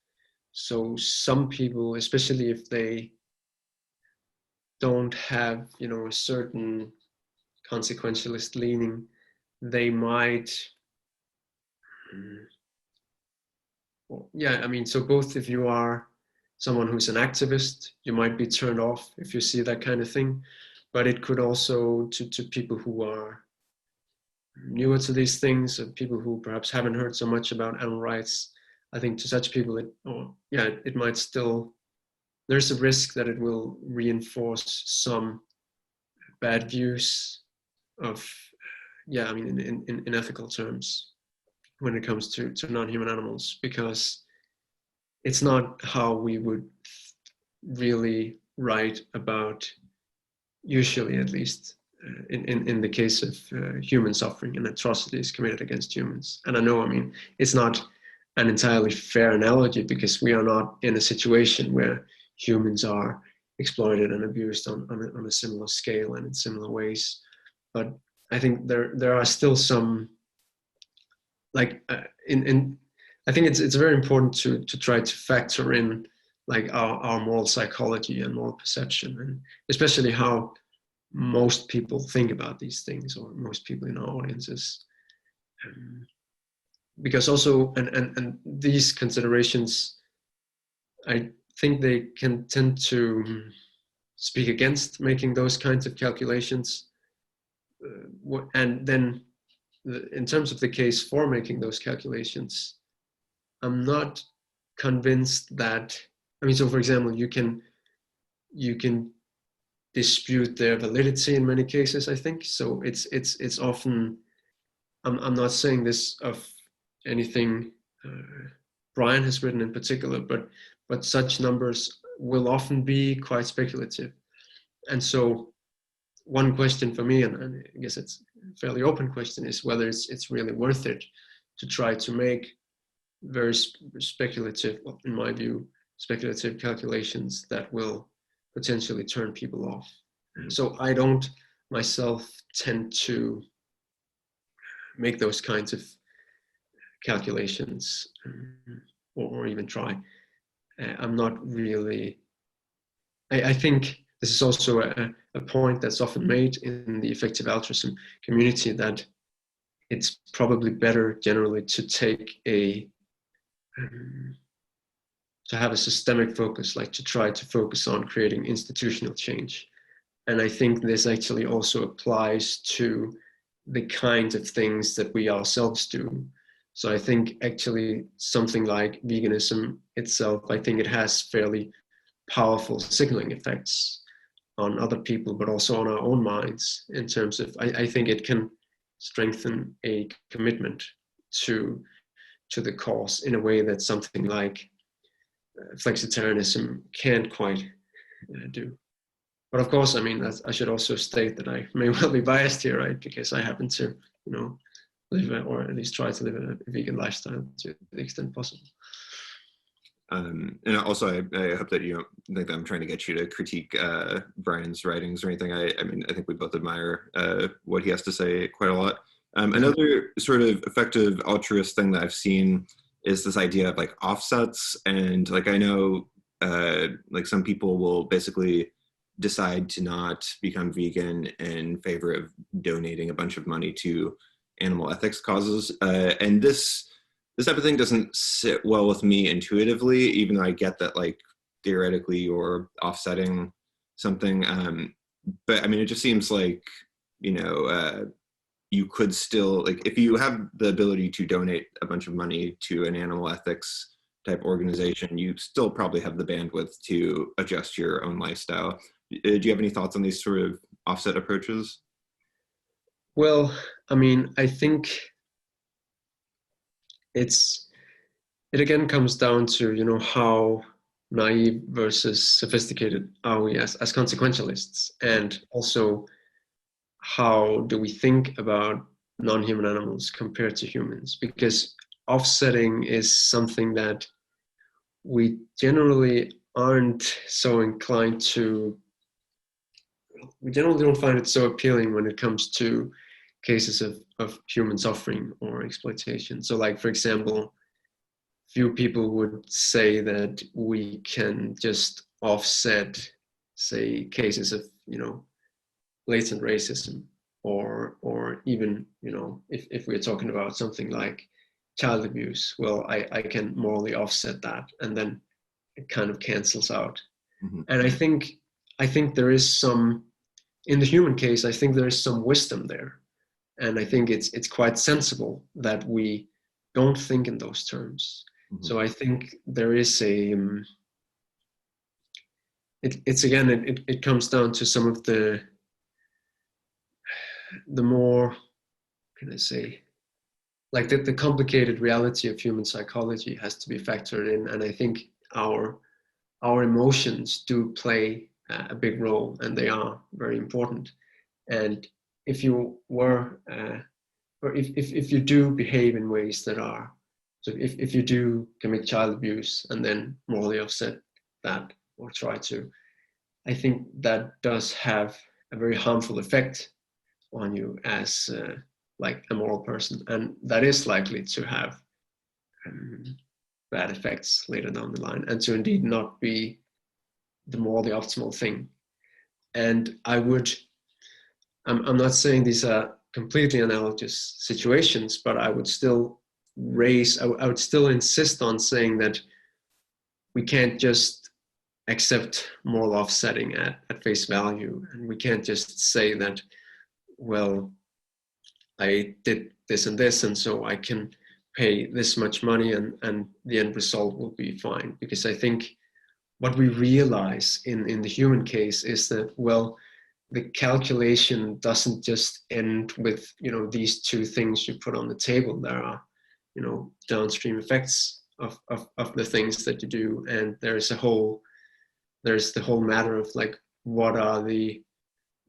Speaker 2: So some people, especially if they don't have, a certain consequentialist leaning, they might, well, yeah, I mean, so both if you are someone who's an activist, you might be turned off if you see that kind of thing, but it could also, to people who are newer to these things, or people who perhaps haven't heard so much about animal rights, I think to such people, it might still, there's a risk that it will reinforce some bad views of, yeah, I mean, in ethical terms, when it comes to non-human animals, because it's not how we would really write about, usually at least, in the case of human suffering and atrocities committed against humans. And I know, I mean, it's not an entirely fair analogy, because we are not in a situation where humans are exploited and abused on a similar scale and in similar ways. But I think there are still some, like in I think it's very important to try to factor in like our moral psychology and moral perception, and especially how most people think about these things, or most people in our audiences. Um, because also, and these considerations, I think they can tend to speak against making those kinds of calculations. And then in terms of the case for making those calculations, I'm not convinced that, I mean, so for example, you can dispute their validity in many cases, I think. So it's often, I'm not saying this of anything Brian has written in particular, but such numbers will often be quite speculative. And so one question for me, and I guess it's a fairly open question, is whether it's really worth it to try to make very speculative, in my view, speculative calculations that will potentially turn people off. So I don't myself tend to make those kinds of calculations, or even try. I'm not really, I think this is also a point that's often made in the effective altruism community, that it's probably better generally to take to have a systemic focus, like to try to focus on creating institutional change, And I think this actually also applies to the kinds of things that we ourselves do. So I think actually something like veganism itself, I think it has fairly powerful signaling effects on other people, but also on our own minds in terms of, I think it can strengthen a commitment to the cause in a way that something like flexitarianism can't quite do. But of course, I mean, I should also state that I may well be biased here, right? Because I happen to, live, or at least try to live a vegan lifestyle to the extent possible.
Speaker 1: And also, I hope that you don't think that I'm trying to get you to critique Brian's writings or anything. I mean, I think we both admire what he has to say quite a lot. Another sort of effective altruist thing that I've seen is this idea of like offsets. And like, I know like some people will basically decide to not become vegan in favor of donating a bunch of money to animal ethics causes. And this type of thing doesn't sit well with me intuitively, even though I get that like theoretically you're offsetting something. But I mean, it just seems like, you could still, like, if you have the ability to donate a bunch of money to an animal ethics type organization, you still probably have the bandwidth to adjust your own lifestyle. Do you have any thoughts on these sort of offset approaches?
Speaker 2: Well, I mean, I think it again comes down to, how naive versus sophisticated are we as consequentialists, and also how do we think about non-human animals compared to humans? Because offsetting is something that we generally aren't so inclined to. We generally don't find it so appealing when it comes to cases of human suffering or exploitation. So like, for example, few people would say that we can just offset, say, cases of, blatant racism, or even, if we're talking about something like child abuse, well, I can morally offset that, and then it kind of cancels out.
Speaker 1: Mm-hmm.
Speaker 2: And I think there is some, in the human case, I think there is some wisdom there. And I think it's quite sensible that we don't think in those terms. Mm-hmm. So I think there is it comes down to some of the more, can I say, like the complicated reality of human psychology has to be factored in. And I think our emotions do play a big role, and they are very important. And if you were, or if you do behave in ways that are, so if you do commit child abuse and then morally offset that, or try to, I think that does have a very harmful effect on you as like a moral person, and that is likely to have bad effects later down the line, and to indeed not be the morally optimal thing. And I'm not saying these are completely analogous situations, but I would still I would still insist on saying that we can't just accept moral offsetting at face value, and we can't just say that, well, I did this and this, and so I can pay this much money, and the end result will be fine. Because I think what we realize in the human case is that, well, the calculation doesn't just end with, these two things you put on the table. There are, downstream effects of the things that you do. And there's the whole matter of like, what are the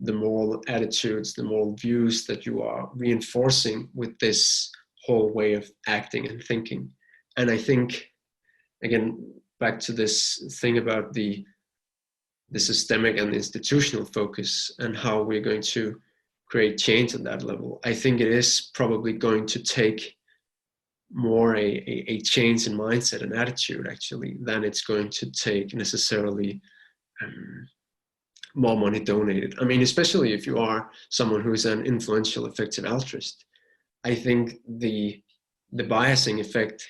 Speaker 2: moral attitudes, the moral views that you are reinforcing with this whole way of acting and thinking. And I think, again, back to this thing about the systemic and institutional focus and how we're going to create change at that level, I think it is probably going to take more a change in mindset and attitude, actually, than it's going to take necessarily more money donated. I mean, especially if you are someone who is an influential, effective altruist, I think the biasing effect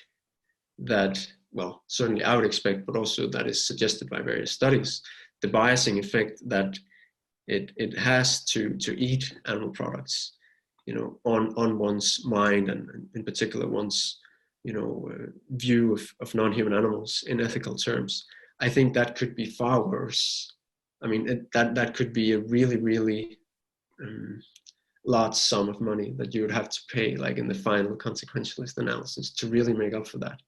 Speaker 2: that, well, certainly I would expect, but also that is suggested by various studies, the biasing effect that it has to eat animal products, on one's mind, and in particular one's view of non-human animals in ethical terms. I think that could be far worse. I mean, that could be a really, really large sum of money that you would have to pay, like in the final consequentialist analysis, to really make up for that.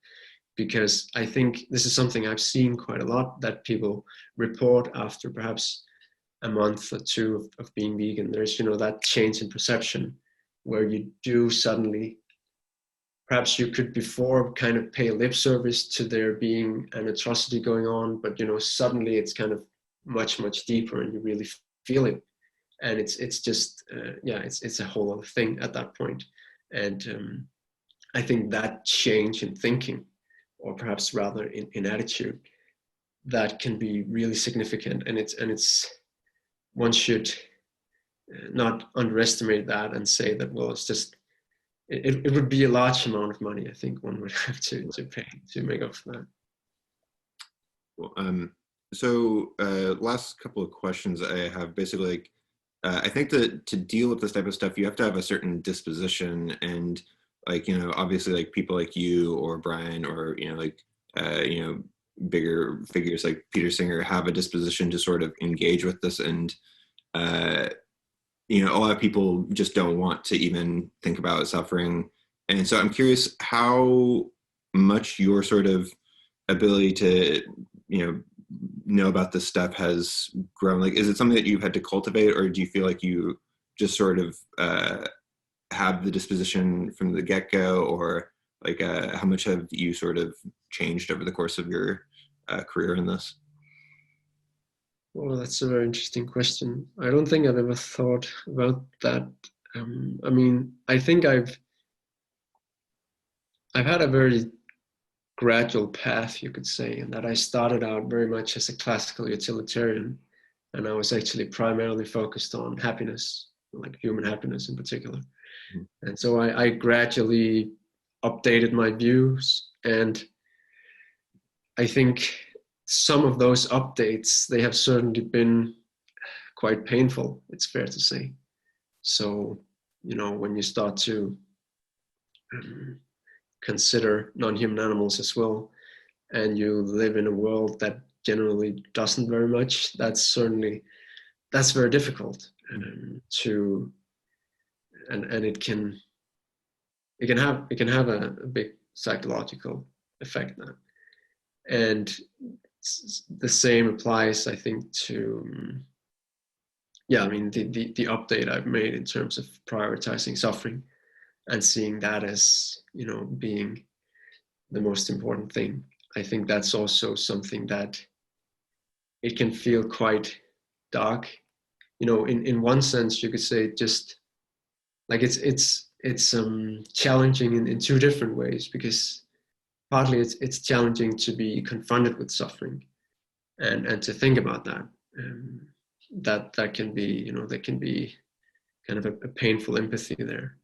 Speaker 2: Because I think this is something I've seen quite a lot, that people report after perhaps a month or two of being vegan. There's, that change in perception where you do suddenly, perhaps you could before kind of pay lip service to there being an atrocity going on, but, suddenly it's kind of much, much deeper and you really feel it. And it's just, it's a whole other thing at that point. And I think that change in thinking, or perhaps rather in attitude, that can be really significant. And it's one should not underestimate that and say that, well, it's just, it would be a large amount of money, I think one would have to pay to make up for that.
Speaker 1: Well, so last couple of questions I have, basically, like, I think that to deal with this type of stuff, you have to have a certain disposition, and like, obviously, like people like you or Brian or, like, bigger figures like Peter Singer have a disposition to sort of engage with this. And, a lot of people just don't want to even think about suffering. And so I'm curious how much your sort of ability to, know about this stuff has grown. Like, is it something that you've had to cultivate, or do you feel like you just sort of have the disposition from the get-go, or like how much have you sort of changed over the course of your career in this?
Speaker 2: Well, that's a very interesting question. I don't think I've ever thought about that. I mean, I think I've had a very gradual path, you could say, and that I started out very much as a classical utilitarian, and I was actually primarily focused on happiness, like human happiness in particular. Mm-hmm. And so I gradually updated my views, and I think some of those updates, they have certainly been quite painful, it's fair to say. So, when you start to consider non-human animals as well, and you live in a world that generally doesn't very much, that's very difficult to, and it can have a big psychological effect now. And the same applies, I think, to the update I've made in terms of prioritizing suffering and seeing that as, being the most important thing. I think that's also something that it can feel quite dark. In one sense, you could say, just like it's challenging in two different ways, because partly it's challenging to be confronted with suffering and to think about that. That can be, there can be kind of a painful empathy there.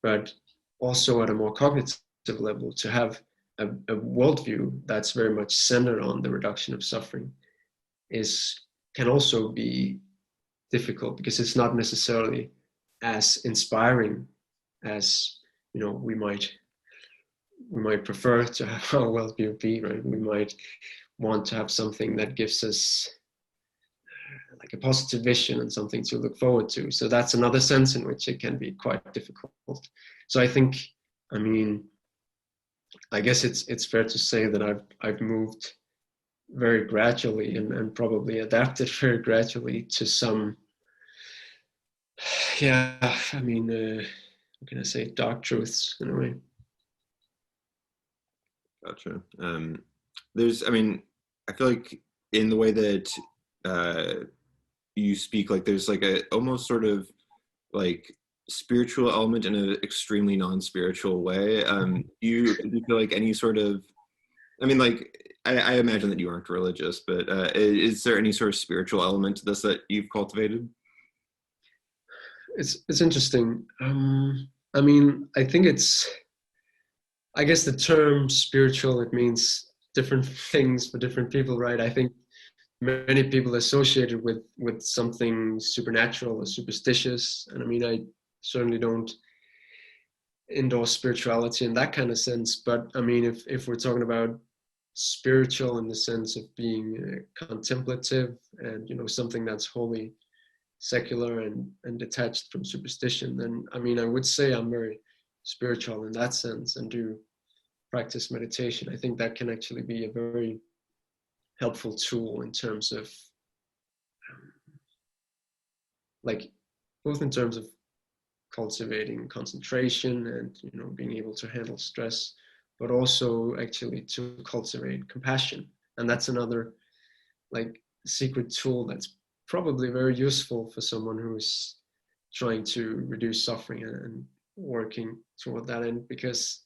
Speaker 2: But also at a more cognitive level, to have a worldview that's very much centered on the reduction of suffering can also be difficult, because it's not necessarily as inspiring as, we might prefer to have our worldview be, right? We might want to have something that gives us like a positive vision and something to look forward to. So that's another sense in which it can be quite difficult. So I think, I guess it's fair to say that I've moved very gradually and probably adapted very gradually to some, how can I say, dark truths in a way.
Speaker 1: Gotcha. I feel like in the way that you speak, like there's like a almost sort of like spiritual element in an extremely non-spiritual way. Do you feel like any sort of, I imagine that you aren't religious, but is there any sort of spiritual element to this that you've cultivated?
Speaker 2: It's interesting. I think I guess the term spiritual, it means different things for different people, right? I think many people associate it with something supernatural or superstitious. And I mean, I certainly don't endorse spirituality in that kind of sense. But I mean, if we're talking about spiritual in the sense of being contemplative and, you know, something that's wholly secular and detached from superstition, then I mean, I would say I'm very spiritual in that sense and do practice meditation. I think that can actually be a very helpful tool in terms of like both in terms of cultivating concentration and, you know, being able to handle stress, but also actually to cultivate compassion. And that's another like secret tool that's probably very useful for someone who's trying to reduce suffering and working toward that end, because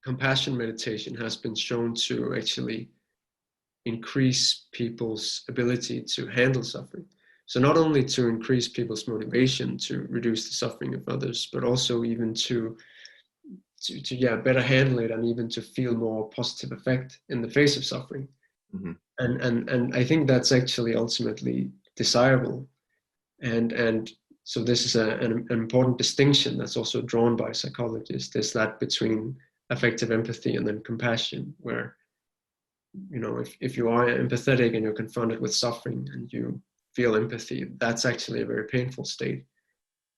Speaker 2: compassion meditation has been shown to actually increase people's ability to handle suffering. So not only to increase people's motivation to reduce the suffering of others, but also even to better handle it and even to feel more positive effect in the face of suffering. Mm-hmm. And I think that's actually ultimately desirable. And so this is an important distinction that's also drawn by psychologists, is that between affective empathy and then compassion, where, you know, if you are empathetic and you're confronted with suffering and you feel empathy, that's actually a very painful state.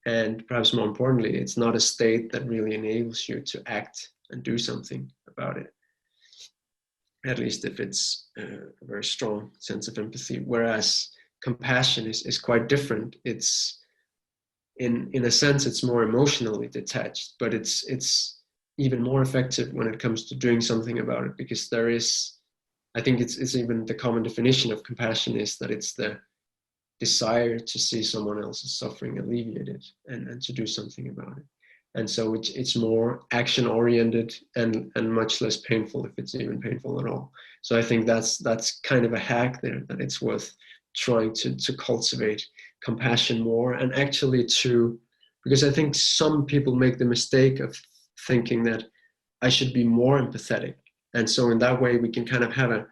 Speaker 2: And perhaps more importantly, it's not a state that really enables you to act and do something about it, at least if it's a very strong sense of empathy. Whereas compassion is quite different. It's in a sense, it's more emotionally detached, but it's even more effective when it comes to doing something about it, because there is, I think it's even the common definition of compassion is that it's the desire to see someone else's suffering alleviated and to do something about it. And so it's more action oriented and much less painful, if it's even painful at all. So I think that's kind of a hack there, that it's worth trying to cultivate compassion more, and actually because I think some people make the mistake of thinking that I should be more empathetic. And so in that way, we can kind of have a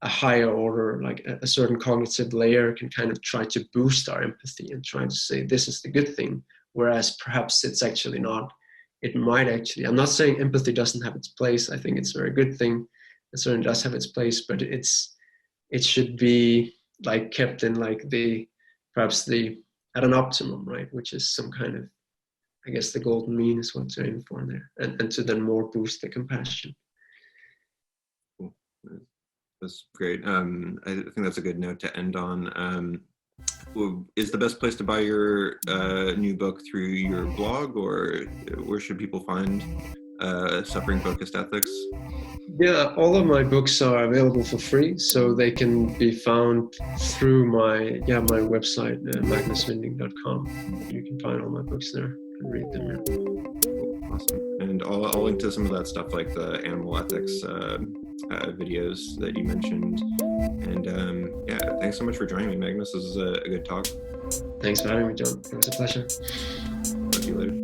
Speaker 2: higher order, like a certain cognitive layer can kind of try to boost our empathy and try to say, this is the good thing. Whereas perhaps it's actually not. It might actually, I'm not saying empathy doesn't have its place. I think it's a very good thing. It certainly does have its place, but it should be like kept in like perhaps at an optimum, right? Which is some kind of, I guess the golden mean is what to aim for there, and to then more boost the compassion.
Speaker 1: Cool. That's great. I think that's a good note to end on. Is the best place to buy your new book through your blog, or where should people find suffering-focused ethics?
Speaker 2: Yeah, all of my books are available for free, so they can be found through my website, magnusvinding.com. You can find all my books there and read them. Yeah.
Speaker 1: Cool. Awesome. And I'll link to some of that stuff, like the animal ethics videos that you mentioned. And thanks so much for joining me, Magnus. This is a good talk.
Speaker 2: Thanks for having me, John. It was a pleasure.
Speaker 1: Talk to you later.